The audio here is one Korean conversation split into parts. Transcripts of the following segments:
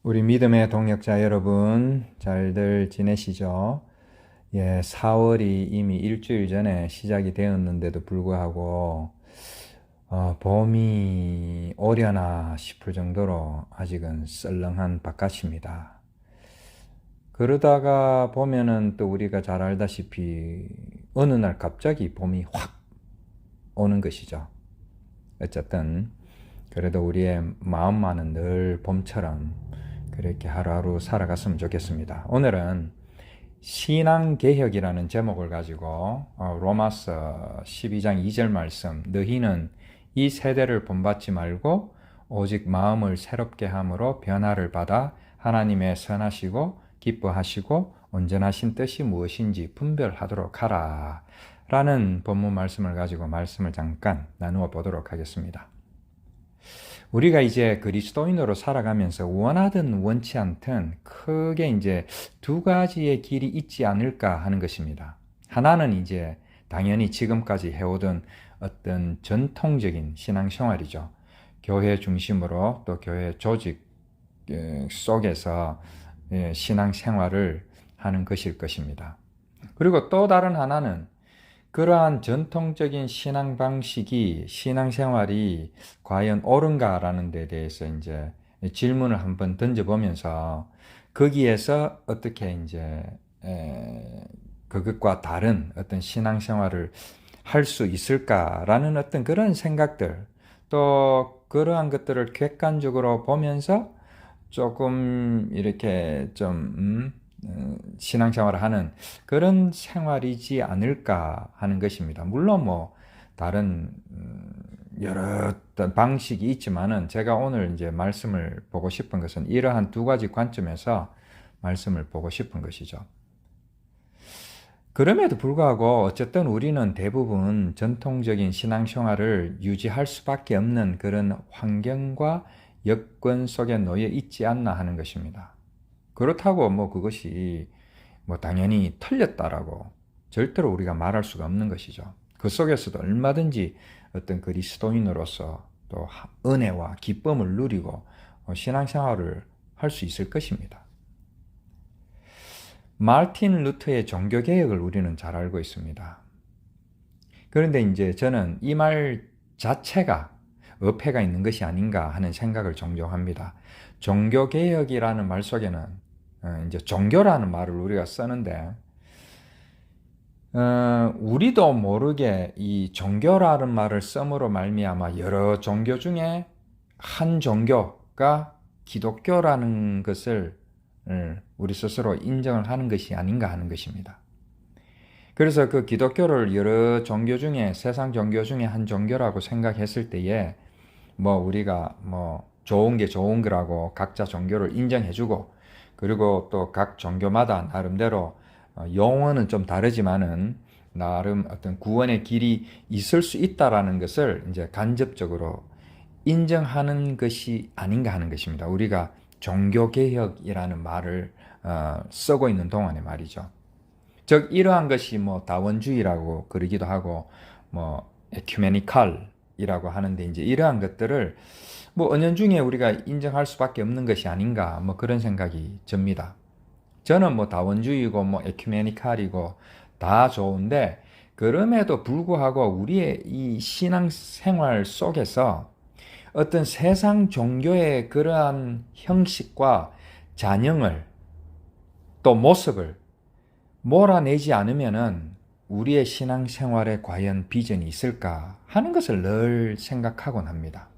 우리 믿음의 동역자 여러분, 잘들 지내시죠? 4월이 이미 일주일 전에 시작이 되었는데도 불구하고 봄이 오려나 싶을 정도로 아직은 썰렁한 바깥입니다. 그러다가 보면은 또 우리가 잘 알다시피 어느 날 갑자기 봄이 확 오는 것이죠. 어쨌든 그래도 우리의 마음만은 늘 봄처럼 그렇게 하루하루 살아갔으면 좋겠습니다. 오늘은 신앙개혁이라는 제목을 가지고 로마서 12장 2절 말씀, 너희는 이 세대를 본받지 말고 오직 마음을 새롭게 함으로 변화를 받아 하나님의 선하시고 기뻐하시고 온전하신 뜻이 무엇인지 분별하도록 하라 라는 본문 말씀을 가지고 말씀을 잠깐 나누어 보도록 하겠습니다. 우리가 이제 그리스도인으로 살아가면서 원하든 원치 않든 크게 이제 두 가지의 길이 있지 않을까 하는 것입니다. 하나는 이제 당연히 지금까지 해오던 어떤 전통적인 신앙생활이죠. 교회 중심으로 또 교회 조직 속에서 신앙생활을 하는 것일 것입니다. 그리고 또 다른 하나는 그러한 전통적인 신앙 방식이, 신앙생활이 과연 옳은가라는 데 대해서 이제 질문을 한번 던져보면서 거기에서 어떻게 이제 그것과 다른 어떤 신앙생활을 할 수 있을까라는 어떤 그런 생각들, 또 그러한 것들을 객관적으로 보면서 조금 이렇게 좀 신앙생활을 하는 그런 생활이지 않을까 하는 것입니다. 물론 뭐 다른 여러 어떤 방식이 있지만은 제가 오늘 이제 말씀을 보고 싶은 것은 이러한 두 가지 관점에서 말씀을 보고 싶은 것이죠. 그럼에도 불구하고 어쨌든 우리는 대부분 전통적인 신앙생활을 유지할 수밖에 없는 그런 환경과 여건 속에 놓여 있지 않나 하는 것입니다. 그렇다고 뭐 그것이 뭐 당연히 틀렸다라고 절대로 우리가 말할 수가 없는 것이죠. 그 속에서도 얼마든지 어떤 그리스도인으로서 또 은혜와 기쁨을 누리고 신앙생활을 할 수 있을 것입니다. 마르틴 루터의 종교개혁을 우리는 잘 알고 있습니다. 그런데 이제 저는 이 말 자체가 어폐가 있는 것이 아닌가 하는 생각을 종종 합니다. 종교개혁이라는 말 속에는 이제 종교라는 말을 우리가 쓰는데 우리도 모르게 이 종교라는 말을 씀으로 말미암아 여러 종교 중에 한 종교가 기독교라는 것을 우리 스스로 인정을 하는 것이 아닌가 하는 것입니다. 그래서 그 기독교를 여러 종교 중에 세상 종교 중에 한 종교라고 생각했을 때에 뭐 우리가 뭐 좋은 게 좋은 거라고 각자 종교를 인정해주고 그리고 또 각 종교마다 나름대로 용어는 좀 다르지만은 나름 어떤 구원의 길이 있을 수 있다라는 것을 이제 간접적으로 인정하는 것이 아닌가 하는 것입니다. 우리가 종교개혁이라는 말을 쓰고 있는 동안에 말이죠. 즉 이러한 것이 뭐 다원주의라고 그러기도 하고 뭐 에큐메니칼이라고 하는데 이제 이러한 것들을 뭐 은연중에 우리가 인정할 수밖에 없는 것이 아닌가 뭐 그런 생각이 듭니다. 저는 뭐 다원주의고 뭐 에큐메니칼이고 다 좋은데 그럼에도 불구하고 우리의 이 신앙생활 속에서 어떤 세상 종교의 그러한 형식과 잔영을 또 모습을 몰아내지 않으면은 우리의 신앙생활에 과연 비전이 있을까 하는 것을 늘 생각하곤 합니다.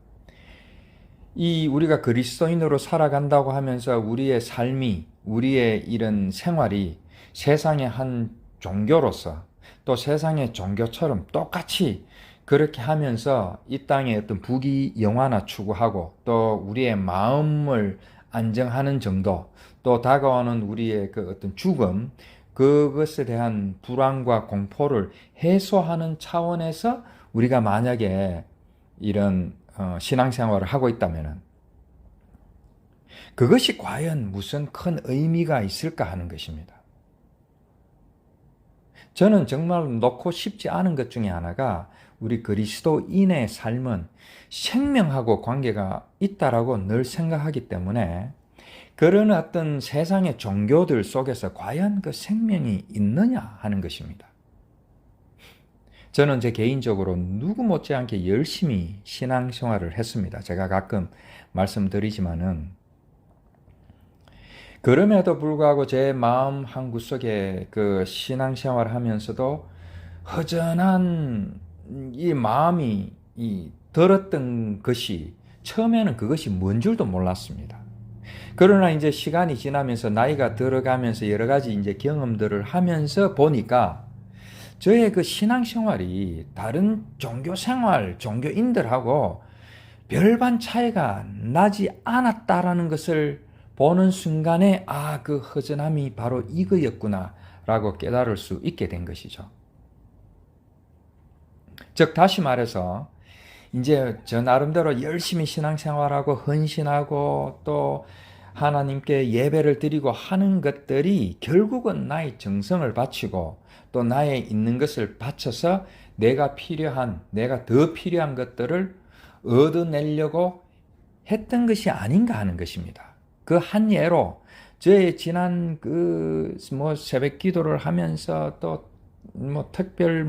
이 우리가 그리스도인으로 살아간다고 하면서 우리의 삶이 우리의 이런 생활이 세상의 한 종교로서 또 세상의 종교처럼 똑같이 그렇게 하면서 이 땅의 어떤 부귀영화나 추구하고 또 우리의 마음을 안정하는 정도 또 다가오는 우리의 그 어떤 죽음 그것에 대한 불안과 공포를 해소하는 차원에서 우리가 만약에 이런 신앙생활을 하고 있다면 그것이 과연 무슨 큰 의미가 있을까 하는 것입니다. 저는 정말 놓고 싶지 않은 것 중에 하나가 우리 그리스도인의 삶은 생명하고 관계가 있다라고 늘 생각하기 때문에 그런 어떤 세상의 종교들 속에서 과연 그 생명이 있느냐 하는 것입니다. 저는 제 개인적으로 누구 못지않게 열심히 신앙생활을 했습니다. 제가 가끔 말씀드리지만은 그럼에도 불구하고 제 마음 한구석에 그 신앙생활을 하면서도 허전한 이 마음이 들었던 것이 처음에는 그것이 뭔 줄도 몰랐습니다. 그러나 이제 시간이 지나면서 나이가 들어가면서 여러 가지 이제 경험들을 하면서 보니까 저의 그 신앙생활이 다른 종교생활, 종교인들하고 별반 차이가 나지 않았다라는 것을 보는 순간에 그 허전함이 바로 이거였구나 라고 깨달을 수 있게 된 것이죠. 즉 다시 말해서 이제 저 나름대로 열심히 신앙생활하고 헌신하고 또 하나님께 예배를 드리고 하는 것들이 결국은 나의 정성을 바치고 또 나의 있는 것을 바쳐서 내가 더 필요한 것들을 얻어내려고 했던 것이 아닌가 하는 것입니다. 그 한 예로 저의 지난 새벽 기도를 하면서 또 특별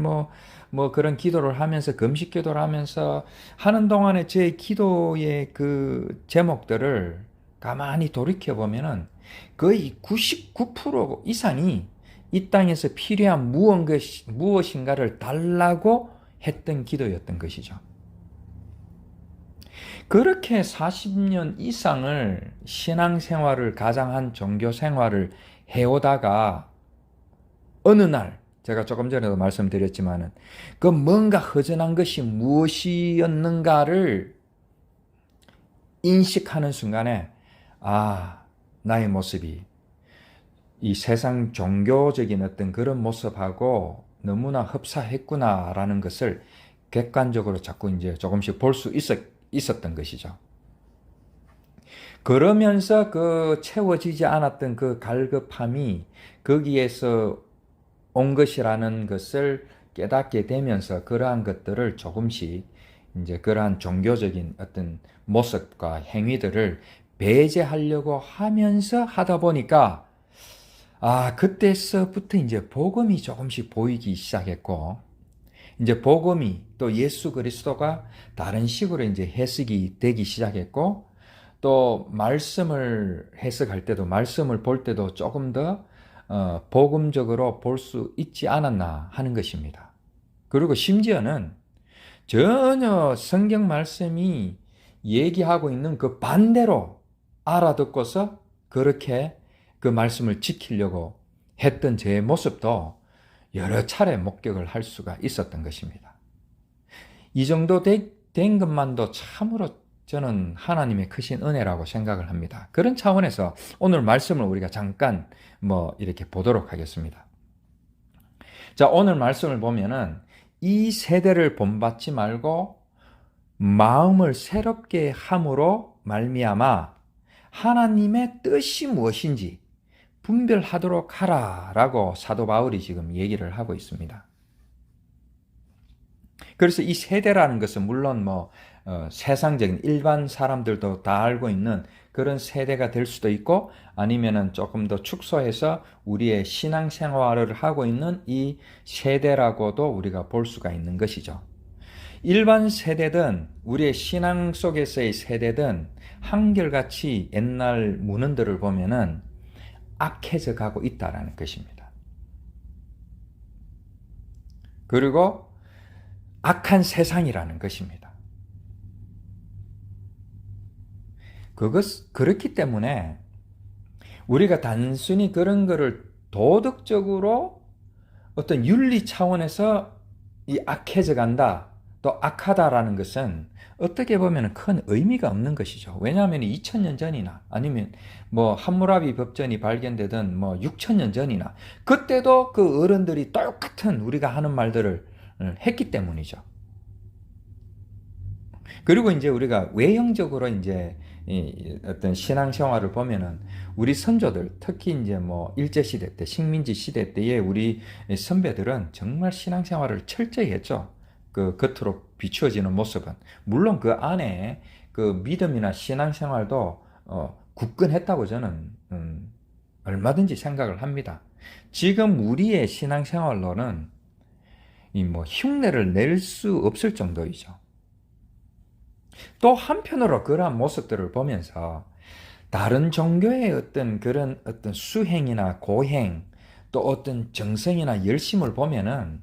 그런 기도를 하면서 금식 기도를 하면서 하는 동안에 제 기도의 그 제목들을 가만히 돌이켜 보면은 거의 99% 이상이 이 땅에서 필요한 무엇인가를 달라고 했던 기도였던 것이죠. 그렇게 40년 이상을 신앙생활을 가장한 종교생활을 해오다가 어느 날 제가 조금 전에도 말씀드렸지만은 그 뭔가 허전한 것이 무엇이었는가를 인식하는 순간에 나의 모습이 이 세상 종교적인 어떤 그런 모습하고 너무나 흡사했구나라는 것을 객관적으로 자꾸 이제 조금씩 볼 수 있었던 것이죠. 그러면서 그 채워지지 않았던 그 갈급함이 거기에서 온 것이라는 것을 깨닫게 되면서 그러한 것들을 조금씩 이제 그러한 종교적인 어떤 모습과 행위들을 배제하려고 하면서 하다 보니까 그때서부터 이제 복음이 조금씩 보이기 시작했고 이제 복음이 또 예수 그리스도가 다른 식으로 이제 해석이 되기 시작했고 또 말씀을 해석할 때도 말씀을 볼 때도 조금 더 복음적으로 볼 수 있지 않았나 하는 것입니다. 그리고 심지어는 전혀 성경 말씀이 얘기하고 있는 그 반대로 알아듣고서 그렇게 그 말씀을 지키려고 했던 제 모습도 여러 차례 목격을 할 수가 있었던 것입니다. 이 정도 된 것만도 참으로 저는 하나님의 크신 은혜라고 생각을 합니다. 그런 차원에서 오늘 말씀을 우리가 잠깐 이렇게 보도록 하겠습니다. 자, 오늘 말씀을 보면은 이 세대를 본받지 말고 마음을 새롭게 함으로 말미암아 하나님의 뜻이 무엇인지 분별하도록 하라라고 사도 바울이 지금 얘기를 하고 있습니다. 그래서 이 세대라는 것은 물론 세상적인 일반 사람들도 다 알고 있는 그런 세대가 될 수도 있고 아니면은 조금 더 축소해서 우리의 신앙생활을 하고 있는 이 세대라고도 우리가 볼 수가 있는 것이죠. 일반 세대든 우리의 신앙 속에서의 세대든 한결같이 옛날 문헌들을 보면은 악해져 가고 있다라는 것입니다. 그리고 악한 세상이라는 것입니다. 그렇기 때문에 우리가 단순히 그런 거를 도덕적으로 어떤 윤리 차원에서 이 악해져 간다, 또 악하다라는 것은 어떻게 보면 큰 의미가 없는 것이죠. 왜냐하면 2000년 전이나 아니면 함무라비 법전이 발견되던 6000년 전이나 그때도 그 어른들이 똑같은 우리가 하는 말들을 했기 때문이죠. 그리고 이제 우리가 외형적으로 이제 어떤 신앙생활을 보면은 우리 선조들 특히 이제 일제시대 때 식민지 시대 때에 우리 선배들은 정말 신앙생활을 철저히 했죠. 그 겉으로 비추어지는 모습은 물론 그 안에 그 믿음이나 신앙생활도 굳건했다고 저는 얼마든지 생각을 합니다. 지금 우리의 신앙생활로는 이 뭐 흉내를 낼 수 없을 정도이죠. 또 한편으로 그러한 모습들을 보면서 다른 종교의 어떤 그런 어떤 수행이나 고행, 또 어떤 정성이나 열심을 보면은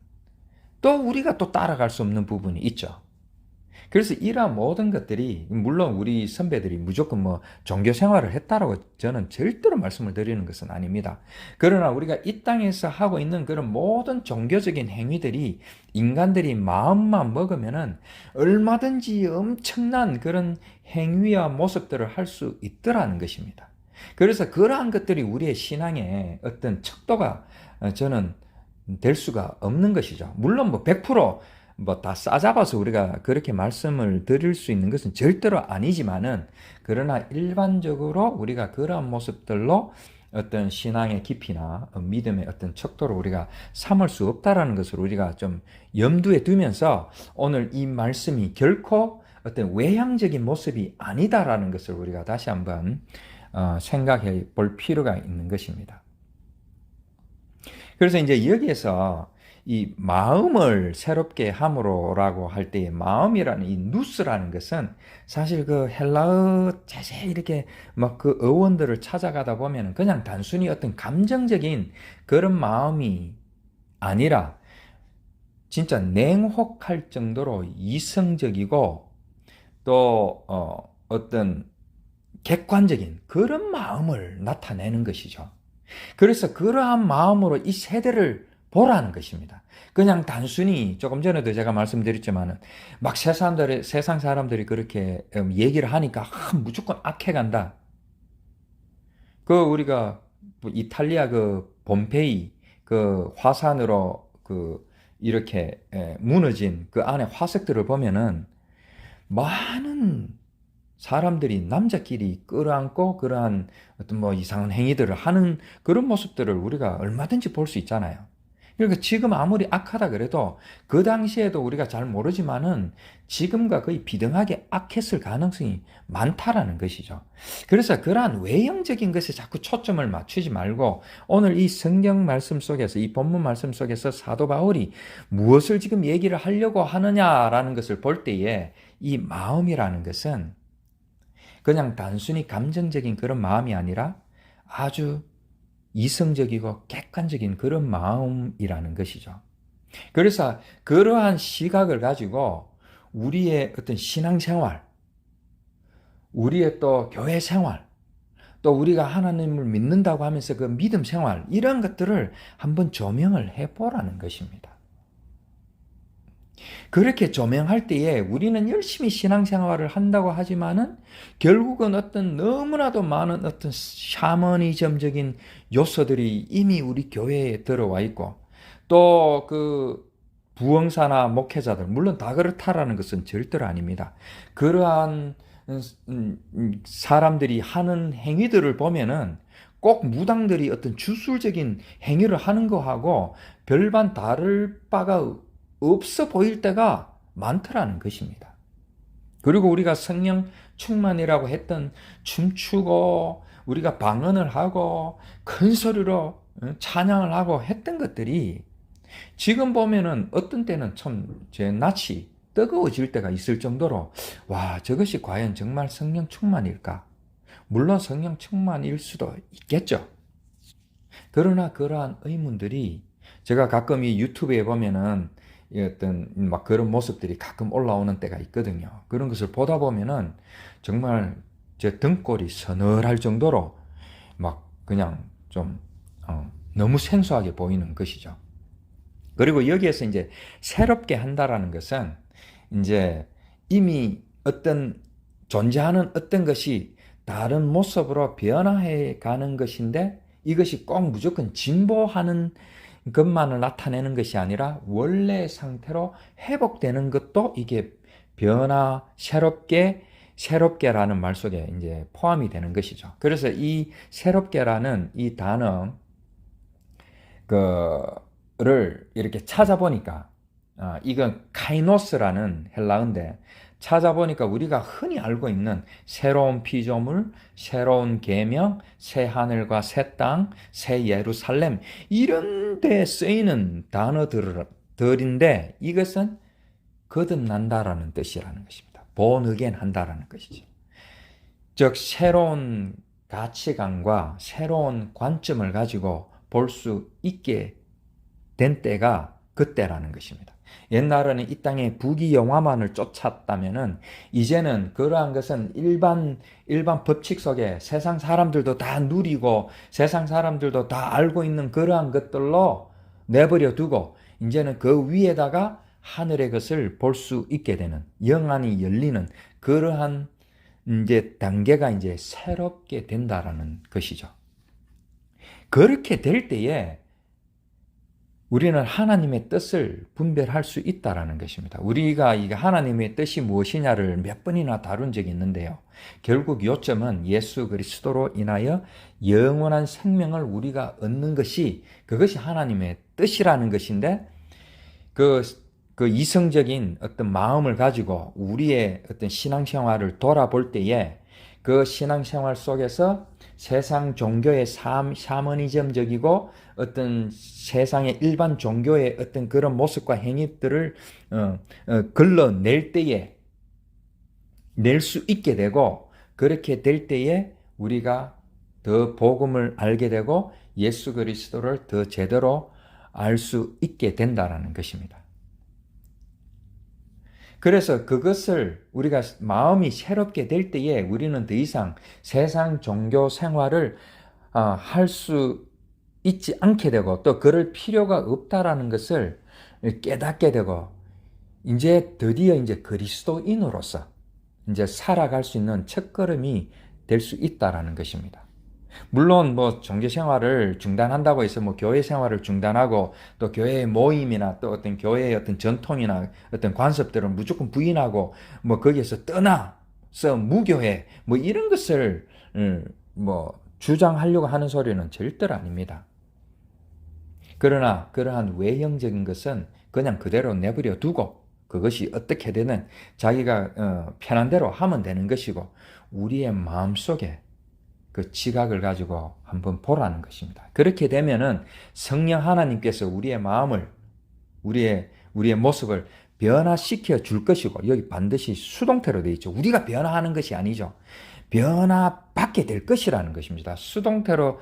또 우리가 또 따라갈 수 없는 부분이 있죠. 그래서 이러한 모든 것들이, 물론 우리 선배들이 무조건 뭐 종교 생활을 했다라고 저는 절대로 말씀을 드리는 것은 아닙니다. 그러나 우리가 이 땅에서 하고 있는 그런 모든 종교적인 행위들이 인간들이 마음만 먹으면은 얼마든지 엄청난 그런 행위와 모습들을 할 수 있더라는 것입니다. 그래서 그러한 것들이 우리의 신앙의 어떤 척도가 저는 될 수가 없는 것이죠. 물론 뭐 100% 뭐 다 싸잡아서 우리가 그렇게 말씀을 드릴 수 있는 것은 절대로 아니지만은, 그러나 일반적으로 우리가 그러한 모습들로 어떤 신앙의 깊이나 믿음의 어떤 척도를 우리가 삼을 수 없다라는 것을 우리가 좀 염두에 두면서 오늘 이 말씀이 결코 어떤 외향적인 모습이 아니다라는 것을 우리가 다시 한번 생각해 볼 필요가 있는 것입니다. 그래서 이제 여기에서 이 마음을 새롭게 함으로라고 할 때의 마음이라는 이 누스라는 것은 사실 그 헬라어 자세히 이렇게 막 그 어원들을 찾아가다 보면 그냥 단순히 어떤 감정적인 그런 마음이 아니라 진짜 냉혹할 정도로 이성적이고 또 어떤 객관적인 그런 마음을 나타내는 것이죠. 그래서 그러한 마음으로 이 세대를 보라는 것입니다. 그냥 단순히 조금 전에도 제가 말씀드렸지만은 막 세상 사람들이 그렇게 얘기를 하니까 무조건 악해간다. 그 우리가 이탈리아 그 폼페이 그 화산으로 그 이렇게 무너진 그 안에 화석들을 보면은 많은 사람들이 남자끼리 끌어안고 그러한 어떤 뭐 이상한 행위들을 하는 그런 모습들을 우리가 얼마든지 볼 수 있잖아요. 그러니까 지금 아무리 악하다 그래도 그 당시에도 우리가 잘 모르지만은 지금과 거의 비등하게 악했을 가능성이 많다라는 것이죠. 그래서 그러한 외형적인 것에 자꾸 초점을 맞추지 말고 오늘 이 성경 말씀 속에서, 이 본문 말씀 속에서 사도 바울이 무엇을 지금 얘기를 하려고 하느냐라는 것을 볼 때에 이 마음이라는 것은 그냥 단순히 감정적인 그런 마음이 아니라 아주 이성적이고 객관적인 그런 마음이라는 것이죠. 그래서 그러한 시각을 가지고 우리의 어떤 신앙생활, 우리의 또 교회 생활, 또 우리가 하나님을 믿는다고 하면서 그 믿음 생활, 이런 것들을 한번 조명을 해보라는 것입니다. 그렇게 조명할 때에 우리는 열심히 신앙생활을 한다고 하지만은 결국은 어떤 너무나도 많은 어떤 샤머니즘적인 요소들이 이미 우리 교회에 들어와 있고, 또 그 부흥사나 목회자들, 물론 다 그렇다라는 것은 절대로 아닙니다. 그러한 사람들이 하는 행위들을 보면은 꼭 무당들이 어떤 주술적인 행위를 하는 거하고 별반 다를 바가 없어 보일 때가 많더라는 것입니다. 그리고 우리가 성령 충만이라고 했던 춤추고 우리가 방언을 하고 큰 소리로 찬양을 하고 했던 것들이 지금 보면은 어떤 때는 참 제 낯이 뜨거워질 때가 있을 정도로, 와, 저것이 과연 정말 성령 충만일까? 물론 성령 충만일 수도 있겠죠. 그러나 그러한 의문들이 제가 가끔 이 유튜브에 보면은 어떤 막 그런 모습들이 가끔 올라오는 때가 있거든요. 그런 것을 보다 보면은 정말 제 등골이 서늘할 정도로 막 그냥 좀 너무 생소하게 보이는 것이죠. 그리고 여기에서 이제 새롭게 한다라는 것은 이제 이미 어떤 존재하는 어떤 것이 다른 모습으로 변화해 가는 것인데, 이것이 꼭 무조건 진보하는 것만을 나타내는 것이 아니라 원래 상태로 회복되는 것도 이게 변화, 새롭게라는 말 속에 이제 포함이 되는 것이죠. 그래서 이 새롭게라는 이 단어 그를 이렇게 찾아보니까 이건 카이노스라는 헬라어인데 찾아보니까 우리가 흔히 알고 있는 새로운 피조물, 새로운 계명, 새 하늘과 새 땅, 새 예루살렘 이런 데 쓰이는 단어들인데 이것은 거듭난다라는 뜻이라는 것입니다. born again 한다라는 것이죠. 즉 새로운 가치관과 새로운 관점을 가지고 볼 수 있게 된 때가 그때라는 것입니다. 옛날에는 이 땅에 부귀영화만을 쫓았다면은 이제는 그러한 것은 일반 법칙 속에 세상 사람들도 다 누리고 세상 사람들도 다 알고 있는 그러한 것들로 내버려 두고 이제는 그 위에다가 하늘의 것을 볼 수 있게 되는 영안이 열리는 그러한 이제 단계가 이제 새롭게 된다라는 것이죠. 그렇게 될 때에 우리는 하나님의 뜻을 분별할 수 있다라는 것입니다. 우리가 이게 하나님의 뜻이 무엇이냐를 몇 번이나 다룬 적이 있는데요. 결국 요점은 예수 그리스도로 인하여 영원한 생명을 우리가 얻는 것이 그것이 하나님의 뜻이라는 것인데 그 이성적인 어떤 마음을 가지고 우리의 어떤 신앙생활을 돌아볼 때에 그 신앙생활 속에서 세상 종교의 샤머니즘적이고 어떤 세상의 일반 종교의 어떤 그런 모습과 행위들을 걸러낼 때에 낼 수 있게 되고 그렇게 될 때에 우리가 더 복음을 알게 되고 예수 그리스도를 더 제대로 알 수 있게 된다는 것입니다. 그래서 그것을 우리가 마음이 새롭게 될 때에 우리는 더 이상 세상 종교 생활을 할 수 있지 않게 되고 또 그럴 필요가 없다라는 것을 깨닫게 되고 이제 드디어 이제 그리스도인으로서 이제 살아갈 수 있는 첫걸음이 될 수 있다라는 것입니다. 물론 뭐 종교 생활을 중단한다고 해서 뭐 교회 생활을 중단하고 또 교회의 모임이나 또 어떤 교회의 어떤 전통이나 어떤 관습들을 무조건 부인하고 뭐 거기에서 떠나서 무교회 뭐 이런 것을 뭐 주장하려고 하는 소리는 절대로 아닙니다. 그러나 그러한 외형적인 것은 그냥 그대로 내버려 두고 그것이 어떻게 되는 자기가 편한 대로 하면 되는 것이고 우리의 마음속에 그 지각을 가지고 한번 보라는 것입니다. 그렇게 되면은 성령 하나님께서 우리의 마음을 우리의 모습을 변화시켜 줄 것이고 여기 반드시 수동태로 되어 있죠. 우리가 변화하는 것이 아니죠. 변화받게 될 것이라는 것입니다. 수동태로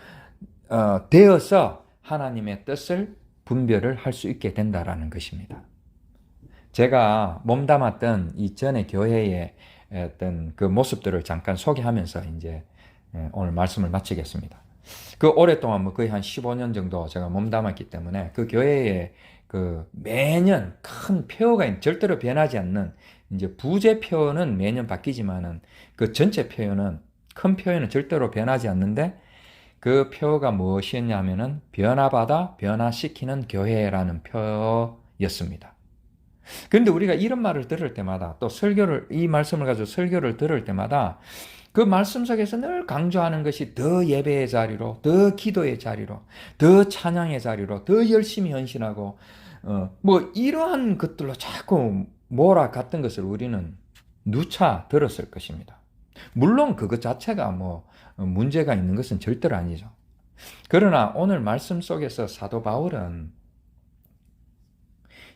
되어서 하나님의 뜻을 분별을 할 수 있게 된다라는 것입니다. 제가 몸담았던 이전의 교회의 어떤 그 모습들을 잠깐 소개하면서 이제 오늘 말씀을 마치겠습니다. 그 오랫동안 뭐 거의 한 15년 정도 제가 몸담았기 때문에 그 교회에 그 매년 큰 표어가 절대로 변하지 않는 이제 부제 표어는 매년 바뀌지만은 그 전체 표어는 큰 표어는 절대로 변하지 않는데 그 표어가 무엇이었냐면은 변화받아 변화시키는 교회라는 표어였습니다. 그런데 우리가 이런 말을 들을 때마다 또 이 말씀을 가지고 설교를 들을 때마다 그 말씀 속에서 늘 강조하는 것이 더 예배의 자리로, 더 기도의 자리로, 더 찬양의 자리로, 더 열심히 헌신하고, 뭐 이러한 것들로 자꾸 몰아갔던 것을 우리는 누차 들었을 것입니다. 물론 그것 자체가 뭐 문제가 있는 것은 절대로 아니죠. 그러나 오늘 말씀 속에서 사도 바울은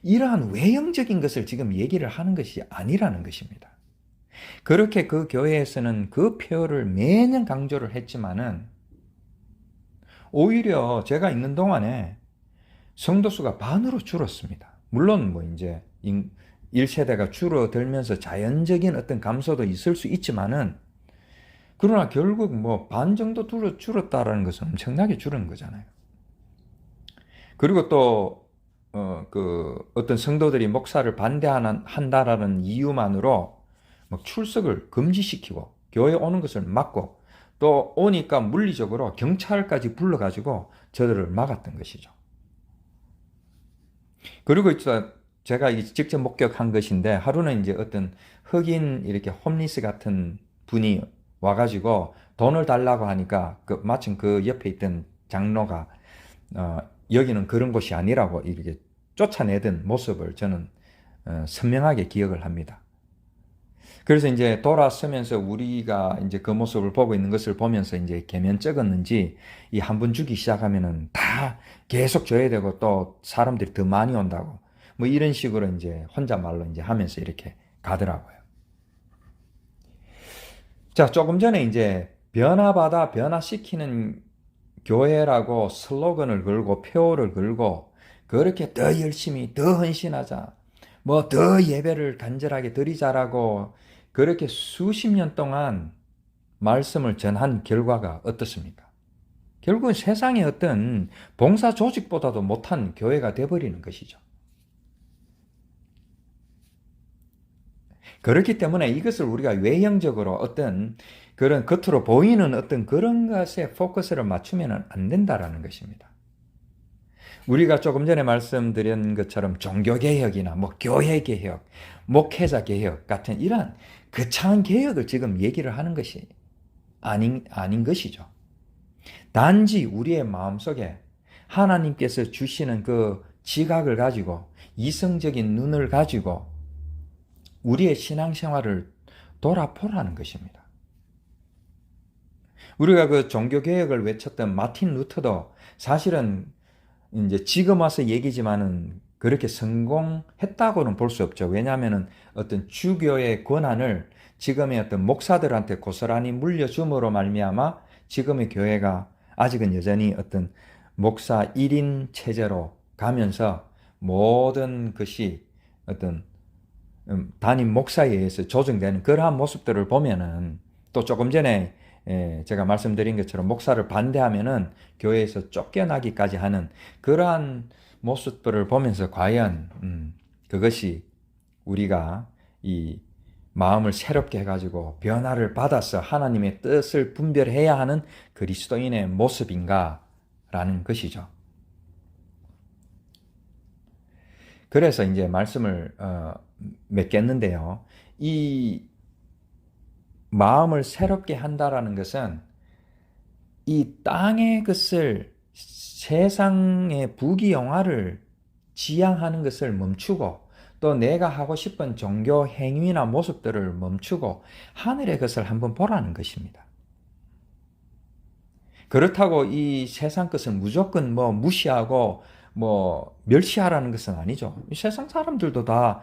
이러한 외형적인 것을 지금 얘기를 하는 것이 아니라는 것입니다. 그렇게 그 교회에서는 그 표어를 매년 강조를 했지만은 오히려 제가 있는 동안에 성도 수가 반으로 줄었습니다. 물론 뭐 이제 1세대가 줄어들면서 자연적인 어떤 감소도 있을 수 있지만은 그러나 결국 뭐 반 정도 줄었다라는 것은 엄청나게 줄은 거잖아요. 그리고 또 어떤 성도들이 목사를 반대한다라는 이유만으로 막 출석을 금지시키고 교회 오는 것을 막고 또 오니까 물리적으로 경찰까지 불러가지고 저들을 막았던 것이죠. 그리고 제가 직접 목격한 것인데 하루는 이제 어떤 흑인 이렇게 홈리스 같은 분이 와가지고 돈을 달라고 하니까 마침 그 옆에 있던 장로가 여기는 그런 곳이 아니라고 이렇게 쫓아내던 모습을 저는 선명하게 기억을 합니다. 그래서 이제 돌아서면서 우리가 이제 그 모습을 보고 있는 것을 보면서 이제 계면 적었는지 이 한 번 주기 시작하면은 다 계속 줘야 되고 또 사람들이 더 많이 온다고 뭐 이런 식으로 이제 혼잣말로 이제 하면서 이렇게 가더라고요. 자, 조금 전에 이제 변화받아 변화시키는 교회라고 슬로건을 걸고 표어를 걸고 그렇게 더 열심히 더 헌신하자 뭐 더 예배를 간절하게 드리자라고 그렇게 수십 년 동안 말씀을 전한 결과가 어떻습니까? 결국은 세상의 어떤 봉사 조직보다도 못한 교회가 되어버리는 것이죠. 그렇기 때문에 이것을 우리가 외형적으로 어떤 그런 겉으로 보이는 어떤 그런 것에 포커스를 맞추면 안 된다라는 것입니다. 우리가 조금 전에 말씀드린 것처럼 종교개혁이나 뭐 교회개혁, 목회자개혁 같은 이러한 거창한 개혁을 지금 얘기를 하는 것이 아닌 것이죠. 단지 우리의 마음속에 하나님께서 주시는 그 지각을 가지고 이성적인 눈을 가지고 우리의 신앙생활을 돌아보라는 것입니다. 우리가 그 종교개혁을 외쳤던 마틴 루터도 사실은 이제 지금 와서 얘기지만은 그렇게 성공했다고는 볼 수 없죠. 왜냐하면은 어떤 주교의 권한을 지금의 어떤 목사들한테 고스란히 물려줌으로 말미암아 지금의 교회가 아직은 여전히 어떤 목사 1인 체제로 가면서 모든 것이 어떤 담임 목사에 의해서 조정되는 그러한 모습들을 보면은 또 조금 전에 제가 말씀드린 것처럼 목사를 반대하면은 교회에서 쫓겨나기까지 하는 그러한 모습들을 보면서 과연 그것이 우리가 이 마음을 새롭게 해가지고 변화를 받아서 하나님의 뜻을 분별해야 하는 그리스도인의 모습인가라는 것이죠. 그래서 이제 말씀을 맺겠는데요. 이 마음을 새롭게 한다라는 것은 이 땅의 것을 세상의 부귀영화를 지향하는 것을 멈추고 또 내가 하고 싶은 종교 행위나 모습들을 멈추고 하늘의 것을 한번 보라는 것입니다. 그렇다고 이 세상 것을 무조건 뭐 무시하고 뭐 멸시하라는 것은 아니죠. 세상 사람들도 다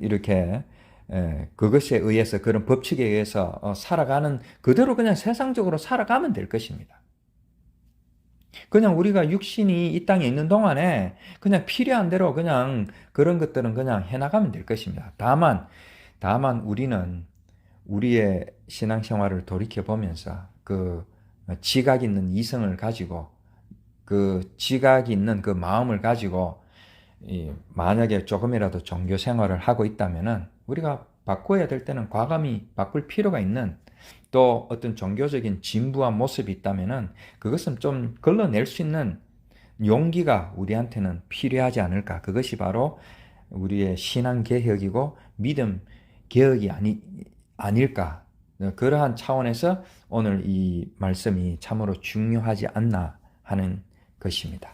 이렇게 그것에 의해서 그런 법칙에 의해서 살아가는 그대로 그냥 세상적으로 살아가면 될 것입니다. 그냥 우리가 육신이 이 땅에 있는 동안에 그냥 필요한 대로 그냥 그런 것들은 그냥 해나가면 될 것입니다. 다만 우리는 우리의 신앙생활을 돌이켜보면서 그 지각 있는 이성을 가지고 그 지각이 있는 그 마음을 가지고 만약에 조금이라도 종교 생활을 하고 있다면은 우리가 바꿔야 될 때는 과감히 바꿀 필요가 있는 또 어떤 종교적인 진부한 모습이 있다면은 그것은 좀 걸러낼 수 있는 용기가 우리한테는 필요하지 않을까. 그것이 바로 우리의 신앙 개혁이고 믿음 개혁이 아닐까. 그러한 차원에서 오늘 이 말씀이 참으로 중요하지 않나 하는 것입니다.